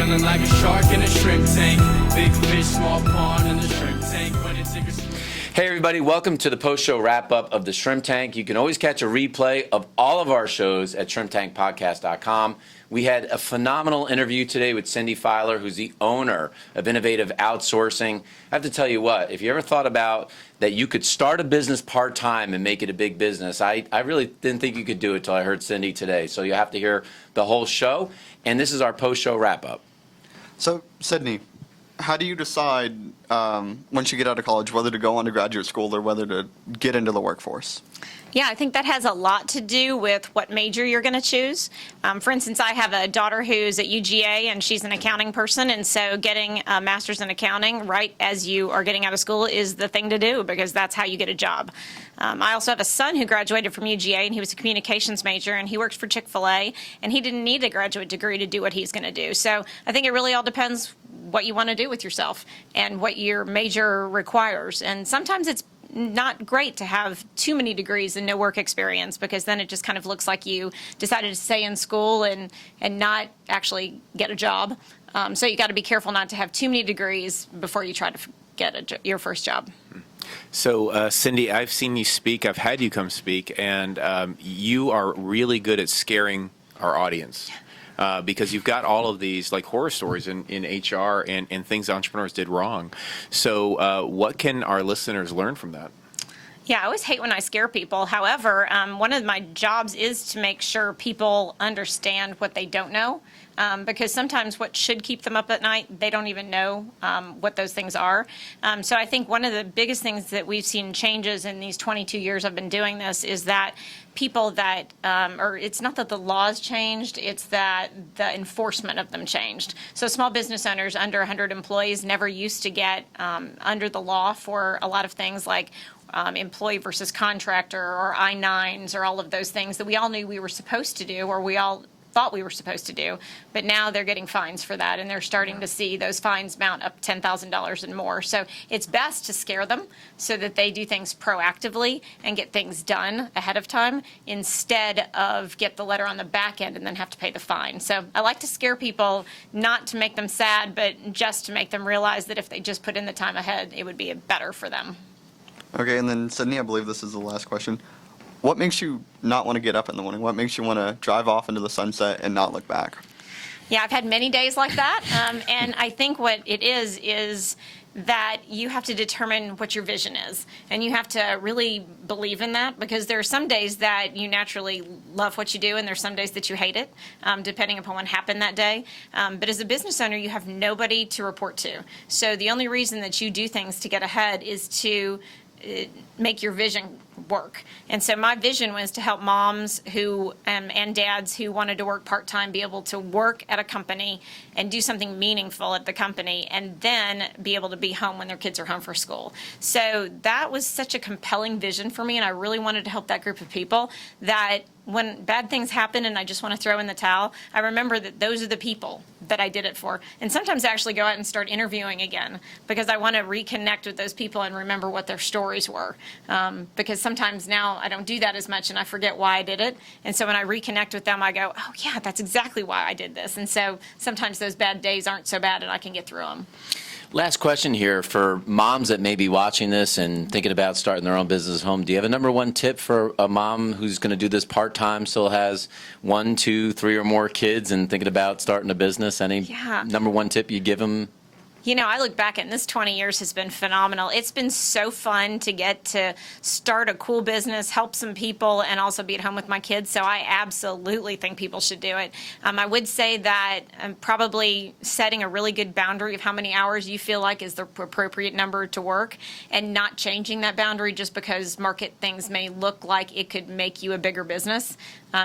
feeling like a shark in a shrimp tank. Big fish, small pond in the shrimp tank. When it's Hey everybody, welcome to the post-show wrap-up of the Shrimp Tank. You can always catch a replay of all of our shows at shrimptankpodcast.com. We had a phenomenal interview today with Cindi Filer, who's the owner of Innovative Outsourcing. I have to tell you what, if you ever thought about that you could start a business part-time and make it a big business, I really didn't think you could do it until I heard Cindi today. So you have to hear the whole show, and this is our post-show wrap-up. So, Sydney, how do you decide once you get out of college whether to go on to graduate school or whether to get into the workforce? Yeah, I think that has a lot to do with what major you're going to choose. For instance, I have a daughter who's at UGA, and she's an accounting person, and so getting a master's in accounting right as you are getting out of school is the thing to do because that's how you get a job. I also have a son who graduated from UGA, and he was a communications major, and he works for Chick-fil-A, and he didn't need a graduate degree to do what he's going to do. So I think it really all depends what you want to do with yourself and what your major requires. And sometimes it's not great to have too many degrees and no work experience because then it just kind of looks like you decided to stay in school and not actually get a job. So you got to be careful not to have too many degrees before you try to get your first job. So, Cindi, I've seen you speak. I've had you come speak, and you are really good at scaring our audience. Because you've got all of these like horror stories in HR and things entrepreneurs did wrong. So what can our listeners learn from that? Yeah, I always hate when I scare people. However, one of my jobs is to make sure people understand what they don't know. Because sometimes what should keep them up at night, they don't even know what those things are. So I think one of the biggest things that we've seen changes in these 22 years I've been doing this is that people that, or it's not that the laws changed, it's that the enforcement of them changed. So small business owners under 100 employees never used to get under the law for a lot of things like employee versus contractor or I-9s or all of those things that we all knew we were supposed to do or we all thought we were supposed to do, but now they're getting fines for that, and they're starting to see those fines mount up $10,000 and more. So it's best to scare them so that they do things proactively and get things done ahead of time instead of get the letter on the back end and then have to pay the fine. So I like to scare people, not to make them sad, but just to make them realize that if they just put in the time ahead, it would be better for them. Okay, and then Sydney, I believe this is the last question. What makes you not want to get up in the morning? What makes you want to drive off into the sunset and not look back? Yeah, I've had many days like that, and I think what it is that you have to determine what your vision is, and you have to really believe in that because there are some days that you naturally love what you do, and there's some days that you hate it, depending upon what happened that day. But as a business owner, you have nobody to report to. So the only reason that you do things to get ahead is to make your vision work. And so my vision was to help moms who and dads who wanted to work part-time be able to work at a company and do something meaningful at the company and then be able to be home when their kids are home for school. So that was such a compelling vision for me, and I really wanted to help that group of people that when bad things happen and I just want to throw in the towel, I remember that those are the people that I did it for. And sometimes I actually go out and start interviewing again because I want to reconnect with those people and remember what their stories were. Because sometimes now I don't do that as much and I forget why I did it. And so when I reconnect with them, I go, oh yeah, that's exactly why I did this. And so sometimes those bad days aren't so bad and I can get through them. Last question here for moms that may be watching this and thinking about starting their own business at home. Do you have a number one tip for a mom who's going to do this part-time, still has 1, 2, 3 or more kids and thinking about starting a business? Any number one tip you give them? You know, I look back and this 20 years has been phenomenal. It's been so fun to get to start a cool business, help some people, and also be at home with my kids. So I absolutely think people should do it. I would say that probably setting a really good boundary of how many hours you feel like is the appropriate number to work and not changing that boundary just because market things may look like it could make you a bigger business.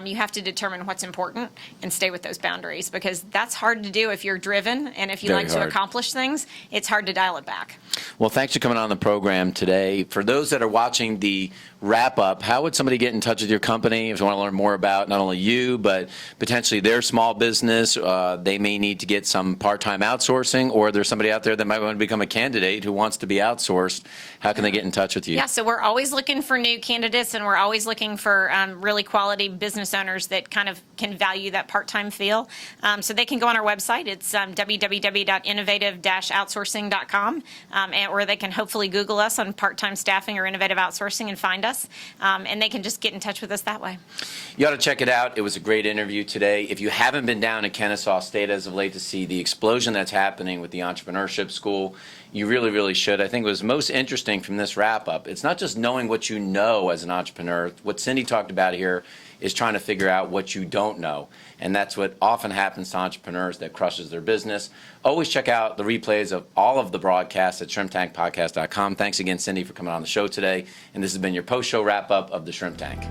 You have to determine what's important and stay with those boundaries because that's hard to do if you're driven and if you like to accomplish things. things, it's hard to dial it back. Well, thanks for coming on the program today. For those that are watching the wrap-up, how would somebody get in touch with your company if they want to learn more about not only you, but potentially their small business? They may need to get some part-time outsourcing, or there's somebody out there that might want to become a candidate who wants to be outsourced. How can they get in touch with you? Yeah, so we're always looking for new candidates, and we're always looking for really quality business owners that kind of can value that part-time feel. So they can go on our website. It's www.innovative-outsourcing.com, or they can hopefully Google us on part-time staffing or innovative outsourcing and find us, and they can just get in touch with us that way. You ought to check it out. It was a great interview today. If you haven't been down in Kennesaw State as of late to see the explosion that's happening with the entrepreneurship school, you really, really should. I think it was most interesting from this wrap-up. It's not just knowing what you know as an entrepreneur. What Cindi talked about here is trying to figure out what you don't know. And that's what often happens to entrepreneurs that crushes their business. Always check out the replays of all of the broadcasts at shrimptankpodcast.com. Thanks again, Cindi, for coming on the show today. And this has been your post-show wrap-up of the Shrimp Tank.